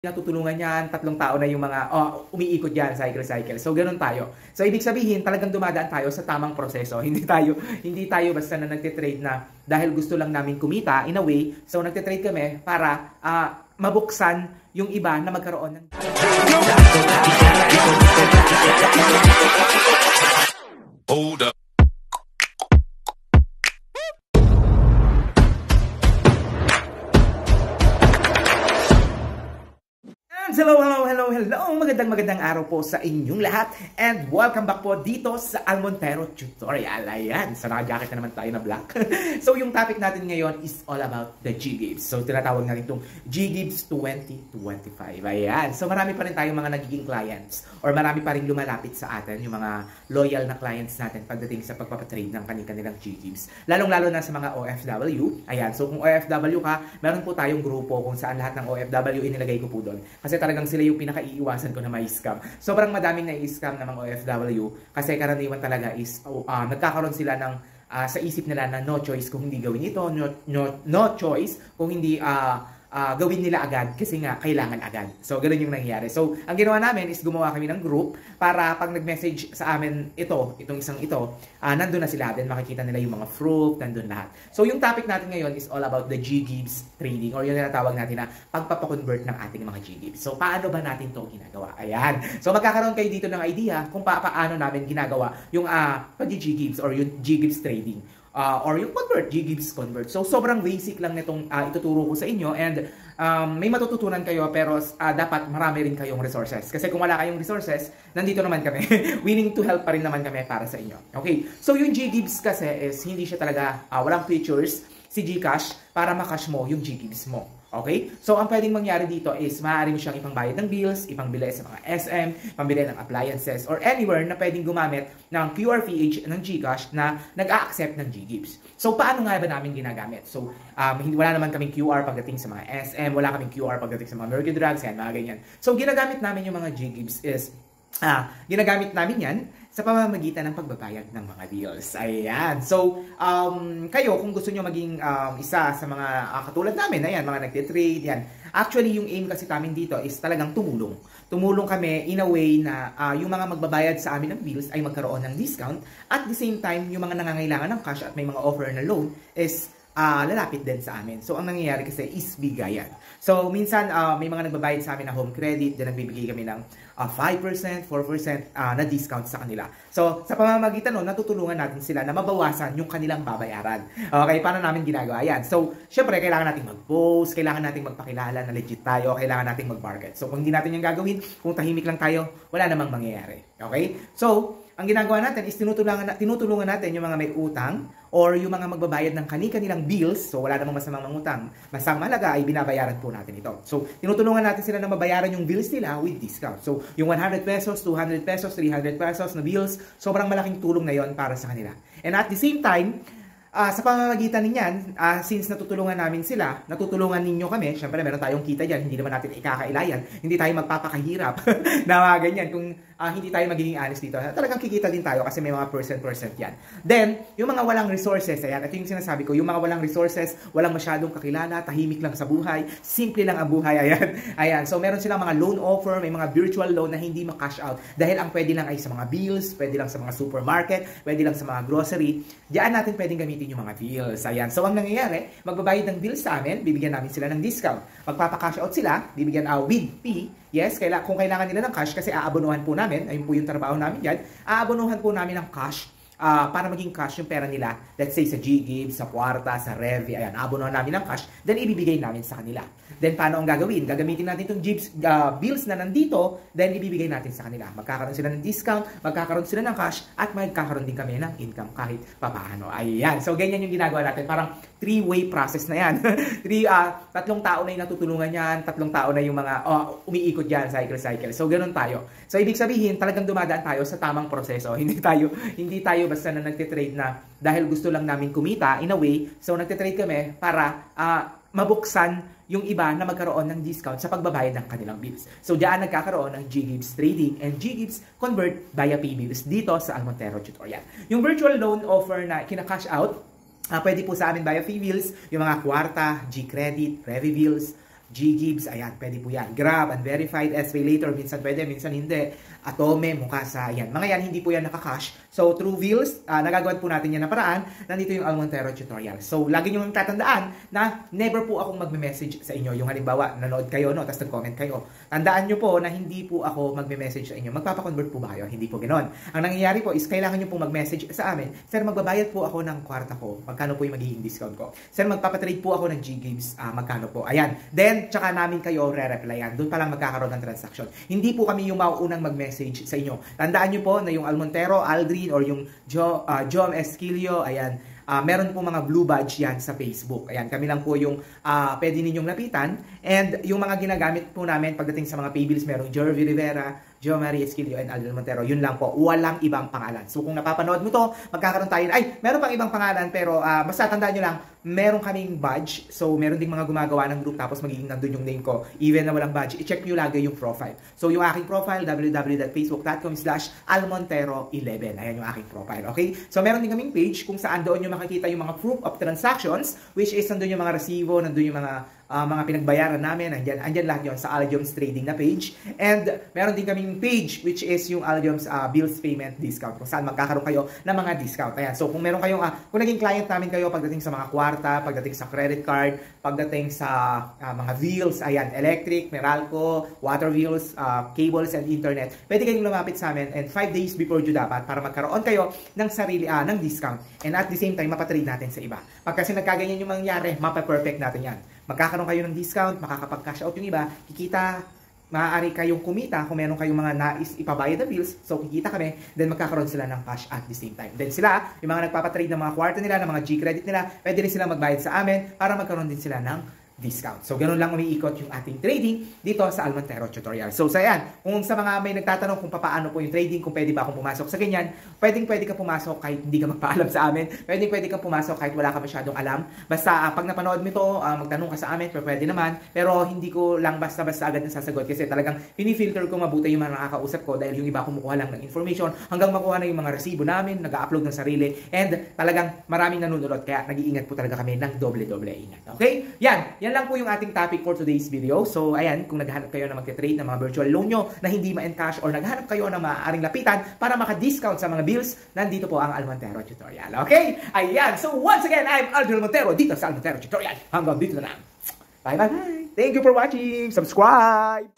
Natutulungan yan, tatlong tao na yung mga umiikot yan, cycle. So ganoon tayo. So ibig sabihin, talagang dumadaan tayo sa tamang proseso. Hindi tayo basta na nagte-trade na dahil gusto lang namin kumita in a way. So nagte-trade kami para mabuksan yung iba na magkaroon ng Hold up. Hello! Magandang araw po sa inyong lahat and welcome back po dito sa Almontero Tutorial. Ayan, sa naka-jacket na naman tayo na black. So yung topic natin ngayon is all about the G-Gibbs. So tinatawag natin itong G-Gibbs 2025. Ayan, so marami pa rin tayong mga nagiging clients or marami pa rin lumalapit sa atin yung mga loyal na clients natin pagdating sa pagpapatrade ng kanilang G-Gibbs. Lalong-lalo na sa mga OFW. Ayan, so kung OFW ka, meron po tayong grupo kung saan lahat ng OFW inilagay ko po doon. Kasi talagang sila yung pinakaiiwasan ko na may scam. Sobrang madaming na-scam ng mga OFW kasi karaniwan talaga is nagkakaroon sila ng sa isip nila na no choice kung hindi gawin ito, no choice kung hindi gawin nila agad kasi nga kailangan agad. So, ganoon yung nangyayari. So, ang ginawa namin is gumawa kami ng group para pag nag-message sa amin itong isang ito, nandun na sila din, makikita nila yung mga proof, nandun lahat. So, yung topic natin ngayon is all about the G-Gibbs trading or yung tinatawag natin na pagpapakonvert ng ating mga G-Gibbs. So, paano ba natin to ginagawa? Ayan. So, magkakaroon kayo dito ng idea kung paano namin ginagawa yung pag-G-Gibbs or yung G-Gibbs trading. Or yung G-Gibbs convert. So, sobrang basic lang nitong ituturo ko sa inyo and may matututunan kayo pero dapat marami rin kayong resources. Kasi kung wala kayong resources, nandito naman kami. Willing to help pa rin naman kami para sa inyo. Okay, so yung G-Gibbs kasi is hindi siya talaga, walang features si GCash para makash mo yung G-Gibbs mo. Okay? So, ang pwedeng mangyari dito is maaari mo siyang ipangbayad ng bills, ipambili sa mga SM, pambili ng appliances, or anywhere na pwedeng gumamit ng QRPH ng GCash na nag-a-accept ng G-Gibbs. So, paano nga ba namin ginagamit? So, wala naman kaming QR pagdating sa mga SM, wala kaming QR pagdating sa mga Mercury Drugs, yan, mga ganyan. So, ginagamit namin yung mga G-Gibbs is, ginagamit namin yan sa pamamagitan ng pagbabayad ng mga deals. Ayan. So, kayo, kung gusto nyo maging isa sa mga katulad namin, ayan, mga nagtitrade, yan. Actually, yung aim kasi namin dito is talagang tumulong. Tumulong kami in a way na yung mga magbabayad sa amin ng bills ay magkaroon ng discount. At the same time, yung mga nangangailangan ng cash at may mga offer na loan is lalapit din sa amin. So, ang nangyayari kasi is bigayan. So, minsan may mga nagbabayad sa amin na home credit, then nagbibigay kami ng 5%, 4% na discount sa kanila. So, sa pamamagitan nun, natutulungan natin sila na mabawasan yung kanilang babayaran. Okay, paano namin ginagawa yan? So, syempre, kailangan natin mag-post, kailangan natin magpakilala na legit tayo, kailangan natin mag-market. So, kung hindi natin yung gagawin, kung tahimik lang tayo, wala namang mangyayari. Okay? So, ang ginagawa natin is tinutulungan natin yung mga may utang or yung mga magbabayad ng kanilang bills. So, wala namang masamang mangutang. Basta ang mahalaga ay binabayaran po natin ito. So, tinutulungan natin sila na mabayaran yung bills nila with discount. So, yung 100 pesos, 200 pesos, 300 pesos na bills, sobrang malaking tulong na yon para sa kanila. And at the same time, sa pamamagitan niyan, since natutulungan namin sila, natutulungan ninyo kami, syempre meron tayong kita dyan, hindi naman natin ikakailayan, hindi tayo magpapakahirap na mga ganyan, kung hindi tayo magiging honest dito. Talagang kikita din tayo kasi may mga percent yan. Then, yung mga walang resources, ayan, ito yung sinasabi ko, yung mga walang resources, walang masyadong kakilala, tahimik lang sa buhay, simple lang ang buhay, ayan. So, meron silang mga loan offer, may mga virtual loan na hindi ma-cash out dahil ang pwede lang ay sa mga bills, pwede lang sa mga supermarket, pwede lang sa mga grocery. Diyan natin pwedeng gamitin yung mga bills. Ayan. So, ang nangyayari, magbabayad ng bills sa amin, bibigyan namin sila ng discount. Magpapa-cash out sila, bibigyan with fee. Yes, kung kailangan nila ng cash kasi aabonuhan po namin, ayun po yung trabaho namin dyan, aabonuhan po namin ng cash para maging cash yung pera nila. Let's say sa G-Gibbs, sa Kwarta, sa Revi, ayan, aabonuhan namin ng cash, then ibibigay namin sa kanila. Then paano ang gagawin? Gagamitin natin itong bills na nandito, then ibibigay natin sa kanila. Magkakaroon sila ng discount, magkakaroon sila ng cash, at magkakaroon din kami ng income kahit papaano. Ayan. So, ganyan yung ginagawa natin. Parang three-way process na yan. Tatlong tao na yung natutulungan yan, tatlong tao na yung mga umiikot yan, cycle. So, ganun tayo. So, ibig sabihin, talagang dumadaan tayo sa tamang proseso. Hindi tayo basta na nagtitrade na dahil gusto lang namin kumita in a way. So, nagtitrade kami para mabuksan yung iba na magkaroon ng discount sa pagbabayad ng kanilang bills. So, diyan nagkakaroon ng G-Gibbs Trading and G-Gibbs Convert via P-Bills dito sa Almontero Tutorial. Yung virtual loan offer na kina-cash out, pwede po sa amin via P-Bills, yung mga Kwarta, G-Credit, Revi Bills, G-Gibbs, ayan, pwede po yan. Grab, Unverified, S-Pay Later, minsan pwede, minsan hindi. Atome, Mukasa, yan. Mga yan, hindi po yan naka-cash. So, through Wheels, nagagawan po natin yan na paraan. Nandito yung Almontero tutorial. So, lagi nyo tatandaan na never po akong magme-message sa inyo. Yung halimbawa, nanood kayo, no, tapos nag-comment kayo. Tandaan nyo po na hindi po ako magme-message sa inyo. Magpapakonvert po ba kayo? Hindi po ganoon. Ang nangyayari po is kailangan nyo po mag-message sa amin. Sir, magbabayad po ako ng kwarta ko. Magkano po yung magiging discount ko? Sir, magpapatrade po ako ng G-Gibbs. Magkano po? Ayan. Then, tsaka namin kayo re-replyan. Doon pa lang magkakaroon ng transaction. Hindi po kami yung mauunang mag-message sa inyo. Tandaan nyo po na yung Almontero, Aldrin, or yung Jom Esquilio, ayan, meron po mga blue badge yan sa Facebook. Ayan, kami lang po yung pwede ninyong lapitan. And yung mga ginagamit po namin pagdating sa mga paybills, merong Jervy Rivera, Jo Marie Esquilio, and Aldrin Montero. Yun lang po. Walang ibang pangalan. So kung napapanood mo to, magkakaroon tayo, ay, meron pang ibang pangalan, pero basta tandaan nyo lang, meron kaming badge. So meron ding mga gumagawa ng group, tapos magiging nandun yung name ko. Even na walang badge, i-check nyo lagi yung profile. So yung aking profile, www.facebook.com/almontero11. Ayan yung aking profile. Okay? So meron din kaming page kung saan doon nyo makikita yung mga proof of transactions, which is nandun yung mga resibo, nandun yung mga pinagbayaran namin, andyan lahat yun sa Aljoms Trading na page. And meron din kaming page which is yung Aljoms Bills Payment Discount, kung saan magkakaroon kayo ng mga discount. Ayan. So kung meron kayong, kung naging client namin kayo pagdating sa mga kwarta, pagdating sa credit card, pagdating sa mga bills, ayan, electric, Meralco, water bills, cables and internet, pwede kayong lumapit sa amin, and 5 days before due dapat para magkaroon kayo ng sarili, ng discount. And at the same time, mapatrade natin sa iba. Pag kasi nagkaganyan yung mangyari, mapa-perfect natin yan. Magkakaroon kayo ng discount, makakapag-cash out yung iba, kikita, maaari kayong kumita kung meron kayong mga nais ipabayad na bills, so kikita kami, then magkakaroon sila ng cash at the same time. Then sila, yung mga nagpapatrade ng mga kwarta nila, ng mga G-credit nila, pwede rin sila magbayad sa amin para magkaroon din sila ng discount. So, ganun lang umiikot yung ating trading dito sa Almontero tutorial. So, ayan, kung sa mga may nagtatanong kung paano po yung trading, kung pwede ba akong pumasok sa ganyan, pwede ka pumasok kahit hindi ka magpaalam sa amin. Pwede ka pumasok kahit wala ka masyadong alam. Basta, pag napanood mo ito, magtanong ka sa amin, pwede naman. Pero, hindi ko lang basta-basta agad nasasagot kasi talagang pinifilter ko mabuti yung mga nakakausap ko dahil yung iba kumukuha lang ng information hanggang makuha na yung mga resibo namin, nag-upload ng sarili, and talagang maraming nanunulot. Kaya, nag-iingat po talaga kami ng doble-doble ingat. Okay? Yan lang po yung ating topic for today's video. So, ayan, kung naghahanap kayo na mag-trade ng mga virtual loan nyo na hindi ma-encash or naghahanap kayo na maaaring lapitan para maka-discount sa mga bills, nandito po ang Almontero tutorial. Okay? Ayan. So, once again, I'm Aldrin Montero dito sa Almontero tutorial. Hanggang dito na lang. Bye-bye. Thank you for watching. Subscribe!